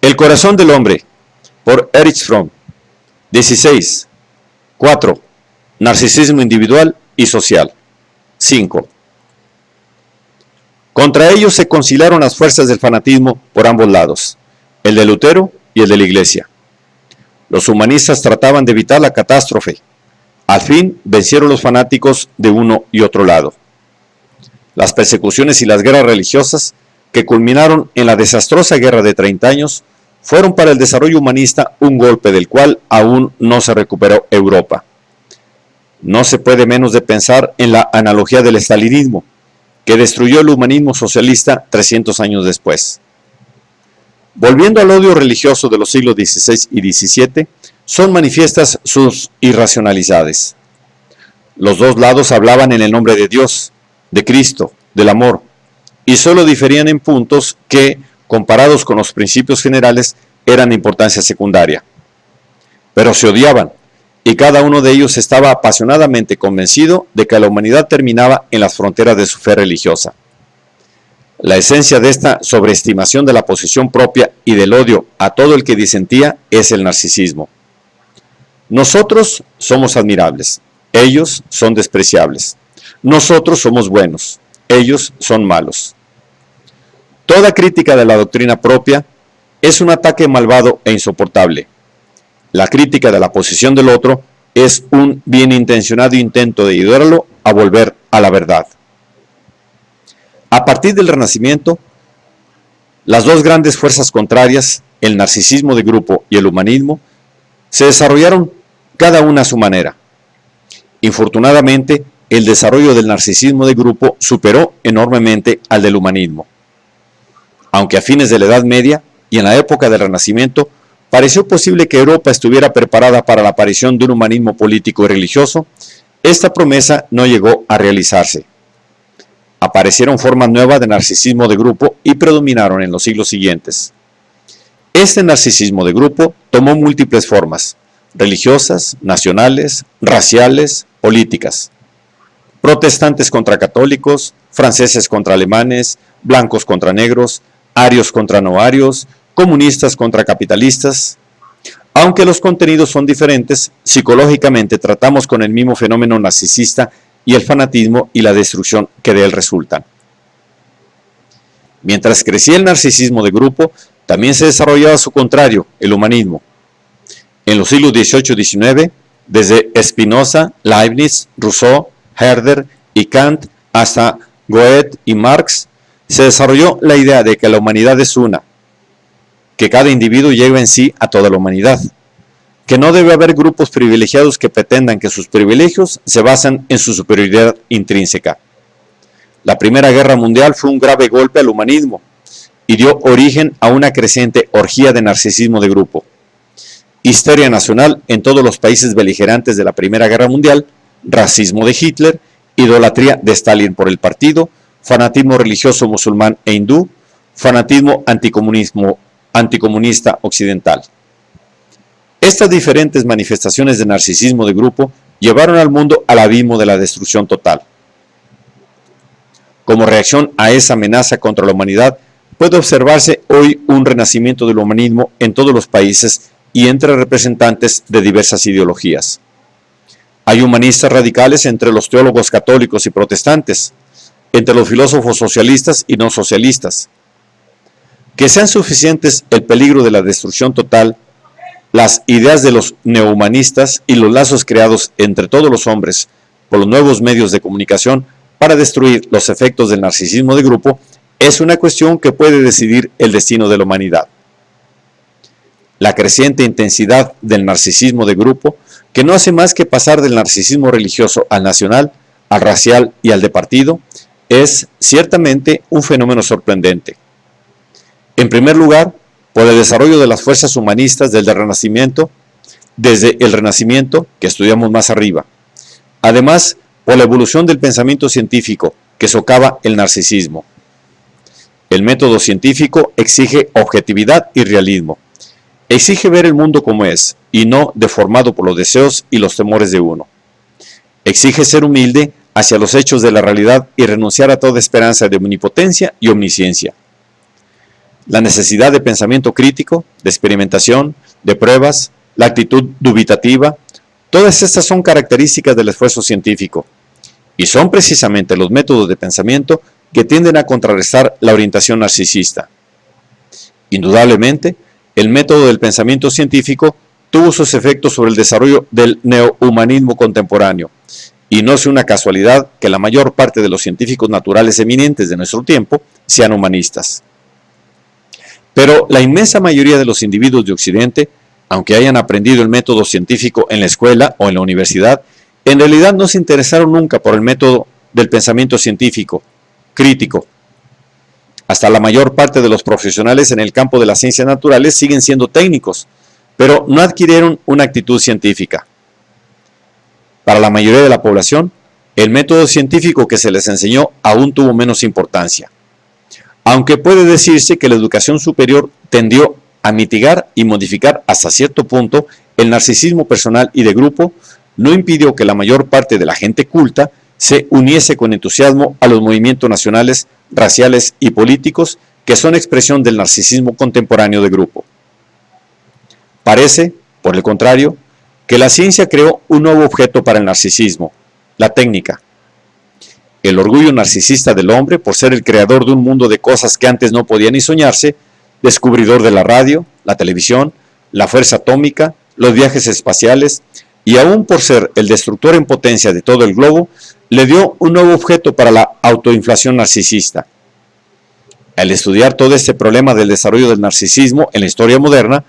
El corazón del hombre, por Erich Fromm. 16. 4. Narcisismo individual y social. 5. Contra ellos se conciliaron las fuerzas del fanatismo por ambos lados, el de Lutero y el de la Iglesia. Los humanistas trataban de evitar la catástrofe. Al fin vencieron los fanáticos de uno y otro lado. Las persecuciones y las guerras religiosas, que culminaron en la desastrosa Guerra de 30 años, fueron para el desarrollo humanista un golpe del cual aún no se recuperó Europa. No se puede menos de pensar en la analogía del estalinismo, que destruyó el humanismo socialista 300 años después. Volviendo al odio religioso de los siglos XVI y XVII, son manifiestas sus irracionalidades. Los dos lados hablaban en el nombre de Dios, de Cristo, del amor, y solo diferían en puntos que, comparados con los principios generales, eran de importancia secundaria. Pero se odiaban, y cada uno de ellos estaba apasionadamente convencido de que la humanidad terminaba en las fronteras de su fe religiosa. La esencia de esta sobreestimación de la posición propia y del odio a todo el que disentía es el narcisismo. Nosotros somos admirables, ellos son despreciables. Nosotros somos buenos, ellos son malos. Toda crítica de la doctrina propia es un ataque malvado e insoportable. La crítica de la posición del otro es un bien intencionado intento de ayudarlo a volver a la verdad. A partir del Renacimiento, las dos grandes fuerzas contrarias, el narcisismo de grupo y el humanismo, se desarrollaron cada una a su manera. Infortunadamente, el desarrollo del narcisismo de grupo superó enormemente al del humanismo. Aunque a fines de la Edad Media y en la época del Renacimiento, pareció posible que Europa estuviera preparada para la aparición de un humanismo político y religioso, esta promesa no llegó a realizarse. Aparecieron formas nuevas de narcisismo de grupo y predominaron en los siglos siguientes. Este narcisismo de grupo tomó múltiples formas: religiosas, nacionales, raciales, políticas. Protestantes contra católicos, franceses contra alemanes, blancos contra negros, arios contra no arios, comunistas contra capitalistas. Aunque los contenidos son diferentes, psicológicamente tratamos con el mismo fenómeno narcisista y el fanatismo y la destrucción que de él resultan. Mientras crecía el narcisismo de grupo, también se desarrollaba su contrario, el humanismo. En los siglos XVIII y XIX, desde Spinoza, Leibniz, Rousseau, Herder y Kant hasta Goethe y Marx, se desarrolló la idea de que la humanidad es una, que cada individuo lleva en sí a toda la humanidad, que no debe haber grupos privilegiados que pretendan que sus privilegios se basan en su superioridad intrínseca. La Primera Guerra Mundial fue un grave golpe al humanismo y dio origen a una creciente orgía de narcisismo de grupo. Histeria nacional en todos los países beligerantes de la Primera Guerra Mundial, racismo de Hitler, idolatría de Stalin por el partido, fanatismo religioso musulmán e hindú, fanatismo anticomunista occidental. Estas diferentes manifestaciones de narcisismo de grupo llevaron al mundo al abismo de la destrucción total. Como reacción a esa amenaza contra la humanidad, puede observarse hoy un renacimiento del humanismo en todos los países y entre representantes de diversas ideologías. Hay humanistas radicales entre los teólogos católicos y protestantes, entre los filósofos socialistas y no socialistas. Que sean suficientes el peligro de la destrucción total, las ideas de los neohumanistas y los lazos creados entre todos los hombres por los nuevos medios de comunicación para destruir los efectos del narcisismo de grupo, es una cuestión que puede decidir el destino de la humanidad. La creciente intensidad del narcisismo de grupo, que no hace más que pasar del narcisismo religioso al nacional, al racial y al de partido, es ciertamente un fenómeno sorprendente. En primer lugar, por el desarrollo de las fuerzas humanistas desde el Renacimiento, que estudiamos más arriba. Además, por la evolución del pensamiento científico, que socava el narcisismo. El método científico exige objetividad y realismo. Exige ver el mundo como es, y no deformado por los deseos y los temores de uno. Exige ser humilde hacia los hechos de la realidad y renunciar a toda esperanza de omnipotencia y omnisciencia. la necesidad de pensamiento crítico, de experimentación, de pruebas, la actitud dubitativa, todas estas son características del esfuerzo científico y son precisamente los métodos de pensamiento que tienden a contrarrestar la orientación narcisista. Indudablemente, el método del pensamiento científico tuvo sus efectos sobre el desarrollo del neohumanismo contemporáneo, y no es una casualidad que la mayor parte de los científicos naturales eminentes de nuestro tiempo sean humanistas. Pero la inmensa mayoría de los individuos de Occidente, aunque hayan aprendido el método científico en la escuela o en la universidad, en realidad no se interesaron nunca por el método del pensamiento científico, crítico. Hasta la mayor parte de los profesionales en el campo de las ciencias naturales siguen siendo técnicos, pero no adquirieron una actitud científica. Para la mayoría de la población, el método científico que se les enseñó aún tuvo menos importancia. Aunque puede decirse que la educación superior tendió a mitigar y modificar hasta cierto punto el narcisismo personal y de grupo, no impidió que la mayor parte de la gente culta se uniese con entusiasmo a los movimientos nacionales, raciales y políticos que son expresión del narcisismo contemporáneo de grupo. Parece, por el contrario, que la ciencia creó un nuevo objeto para el narcisismo, la técnica. El orgullo narcisista del hombre por ser el creador de un mundo de cosas que antes no podía ni soñarse, descubridor de la radio, la televisión, la fuerza atómica, los viajes espaciales, y aún por ser el destructor en potencia de todo el globo, le dio un nuevo objeto para la autoinflación narcisista. Al estudiar todo este problema del desarrollo del narcisismo en la historia moderna,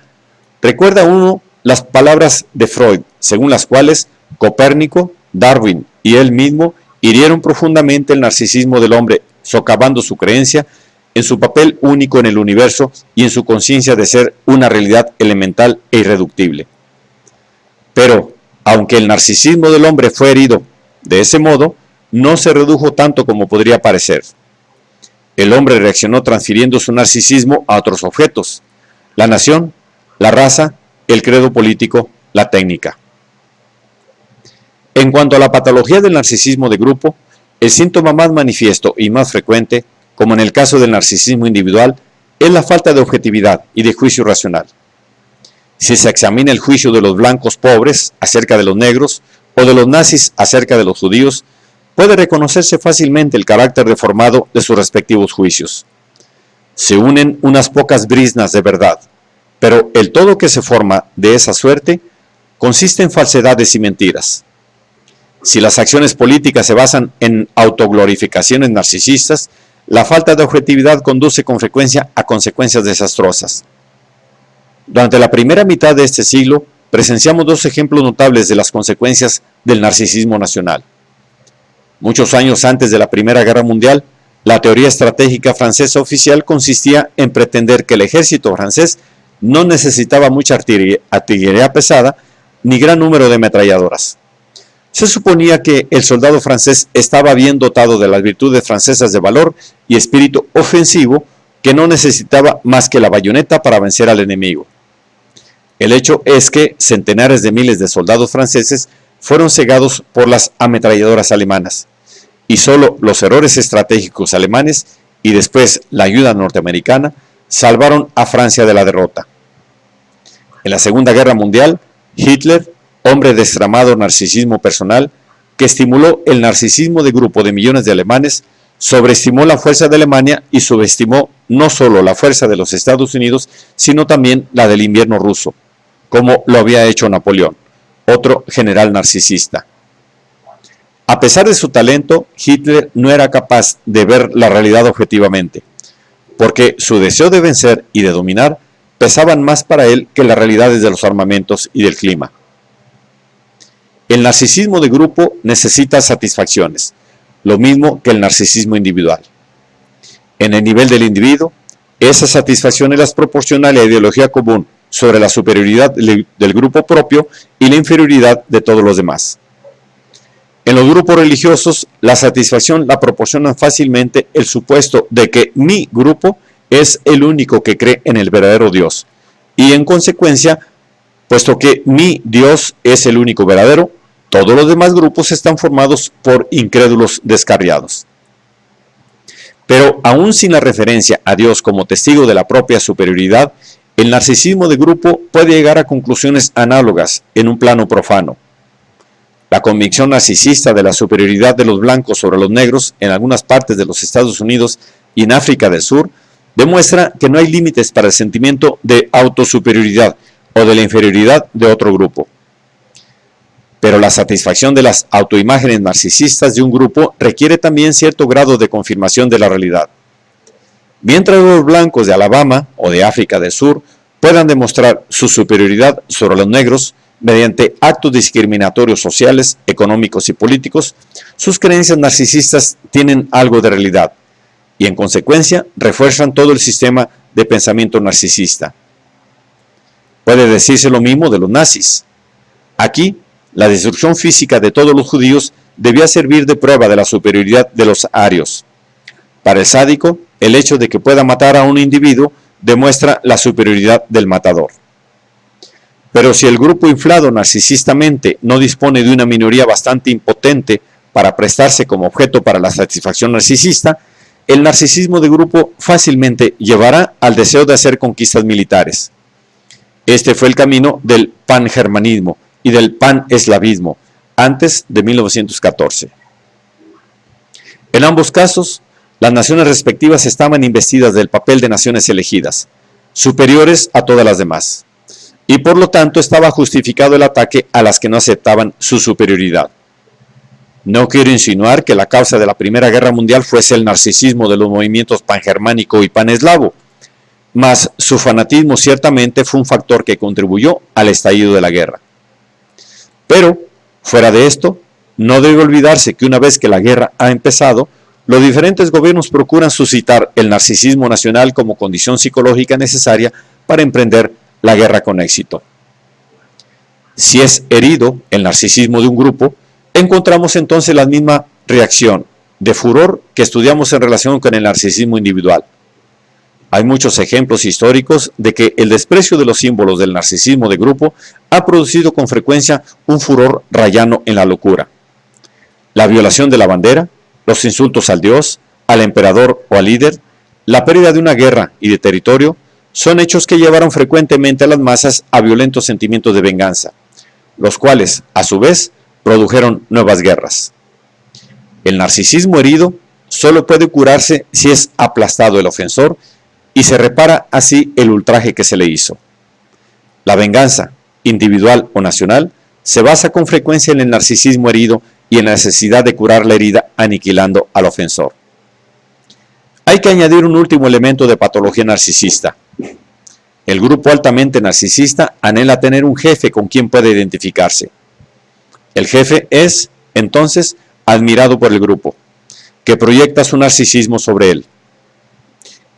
recuerda uno las palabras de Freud, según las cuales Copérnico, Darwin y él mismo hirieron profundamente el narcisismo del hombre, socavando su creencia en su papel único en el universo y en su conciencia de ser una realidad elemental e irreductible. Pero, aunque el narcisismo del hombre fue herido de ese modo, no se redujo tanto como podría parecer. El hombre reaccionó transfiriendo su narcisismo a otros objetos: la nación, la raza, el credo político, la técnica. En cuanto a la patología del narcisismo de grupo, el síntoma más manifiesto y más frecuente, como en el caso del narcisismo individual, es la falta de objetividad y de juicio racional. Si se examina el juicio de los blancos pobres acerca de los negros o de los nazis acerca de los judíos, puede reconocerse fácilmente el carácter deformado de sus respectivos juicios. Se unen unas pocas briznas de verdad, pero el todo que se forma de esa suerte consiste en falsedades y mentiras. Si las acciones políticas se basan en autoglorificaciones narcisistas, la falta de objetividad conduce con frecuencia a consecuencias desastrosas. Durante la primera mitad de este siglo, presenciamos dos ejemplos notables de las consecuencias del narcisismo nacional. Muchos años antes de la Primera Guerra Mundial, la teoría estratégica francesa oficial consistía en pretender que el ejército francés no necesitaba mucha artillería pesada ni gran número de ametralladoras. Se suponía que el soldado francés estaba bien dotado de las virtudes francesas de valor y espíritu ofensivo, que no necesitaba más que la bayoneta para vencer al enemigo. El hecho es que centenares de miles de soldados franceses fueron cegados por las ametralladoras alemanas, y solo los errores estratégicos alemanes y después la ayuda norteamericana salvaron a Francia de la derrota. En la Segunda Guerra Mundial, Hitler, hombre de extremado narcisismo personal, que estimuló el narcisismo de grupo de millones de alemanes, sobreestimó la fuerza de Alemania y subestimó no solo la fuerza de los Estados Unidos, sino también la del invierno ruso, como lo había hecho Napoleón, otro general narcisista. A pesar de su talento, Hitler no era capaz de ver la realidad objetivamente, porque su deseo de vencer y de dominar pesaban más para él que las realidades de los armamentos y del clima. El narcisismo de grupo necesita satisfacciones, lo mismo que el narcisismo individual. En el nivel del individuo, esas satisfacciones las proporciona la ideología común sobre la superioridad del grupo propio y la inferioridad de todos los demás. En los grupos religiosos, la satisfacción la proporciona fácilmente el supuesto de que mi grupo es el único que cree en el verdadero Dios, y en consecuencia, puesto que mi Dios es el único verdadero, todos los demás grupos están formados por incrédulos descarriados. Pero aún sin la referencia a Dios como testigo de la propia superioridad, el narcisismo de grupo puede llegar a conclusiones análogas en un plano profano. La convicción narcisista de la superioridad de los blancos sobre los negros en algunas partes de los Estados Unidos y en África del Sur demuestra que no hay límites para el sentimiento de autosuperioridad o de la inferioridad de otro grupo. Pero la satisfacción de las autoimágenes narcisistas de un grupo requiere también cierto grado de confirmación de la realidad. Mientras los blancos de Alabama o de África del Sur puedan demostrar su superioridad sobre los negros mediante actos discriminatorios sociales, económicos y políticos, sus creencias narcisistas tienen algo de realidad y en consecuencia refuerzan todo el sistema de pensamiento narcisista. Puede decirse lo mismo de los nazis. Aquí, la destrucción física de todos los judíos debía servir de prueba de la superioridad de los arios. Para el sádico, el hecho de que pueda matar a un individuo demuestra la superioridad del matador. Pero si el grupo inflado narcisistamente no dispone de una minoría bastante impotente para prestarse como objeto para la satisfacción narcisista, el narcisismo de grupo fácilmente llevará al deseo de hacer conquistas militares. Este fue el camino del pangermanismo y del paneslavismo antes de 1914. En ambos casos, las naciones respectivas estaban investidas del papel de naciones elegidas, superiores a todas las demás, y por lo tanto estaba justificado el ataque a las que no aceptaban su superioridad. No quiero insinuar que la causa de la Primera Guerra Mundial fuese el narcisismo de los movimientos pangermánico y paneslavo, mas su fanatismo ciertamente fue un factor que contribuyó al estallido de la guerra. Pero, fuera de esto, no debe olvidarse que una vez que la guerra ha empezado, los diferentes gobiernos procuran suscitar el narcisismo nacional como condición psicológica necesaria para emprender la guerra con éxito. Si es herido el narcisismo de un grupo, encontramos entonces la misma reacción de furor que estudiamos en relación con el narcisismo individual. Hay muchos ejemplos históricos de que el desprecio de los símbolos del narcisismo de grupo ha producido con frecuencia un furor rayano en la locura. La violación de la bandera, los insultos al dios, al emperador o al líder, la pérdida de una guerra y de territorio, son hechos que llevaron frecuentemente a las masas a violentos sentimientos de venganza, los cuales, a su vez, produjeron nuevas guerras. El narcisismo herido solo puede curarse si es aplastado el ofensor y se repara así el ultraje que se le hizo. La venganza, individual o nacional, se basa con frecuencia en el narcisismo herido y en la necesidad de curar la herida aniquilando al ofensor. Hay que añadir un último elemento de patología narcisista. El grupo altamente narcisista anhela tener un jefe con quien puede identificarse. El jefe es, entonces, admirado por el grupo, que proyecta su narcisismo sobre él.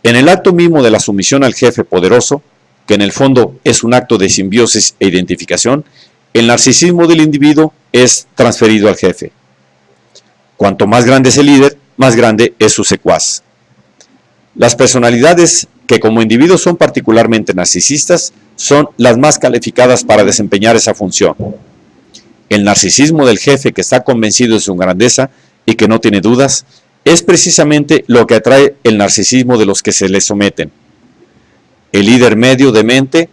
En el acto mismo de la sumisión al jefe poderoso, que en el fondo es un acto de simbiosis e identificación, el narcisismo del individuo es transferido al jefe. Cuanto más grande es el líder, más grande es su secuaz. Las personalidades que como individuos son particularmente narcisistas son las más calificadas para desempeñar esa función. El narcisismo del jefe que está convencido de su grandeza y que no tiene dudas es precisamente lo que atrae el narcisismo de los que se le someten. El líder medio de mente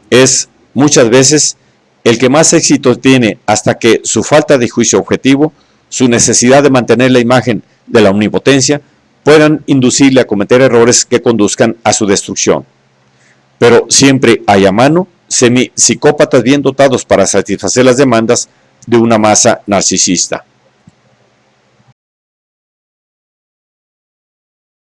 es muchas veces el que más éxito tiene hasta que su falta de juicio objetivo, su necesidad de mantener la imagen de la omnipotencia, puedan inducirle a cometer errores que conduzcan a su destrucción. Pero siempre hay a mano psicópatas bien dotados para satisfacer las demandas de una masa narcisista.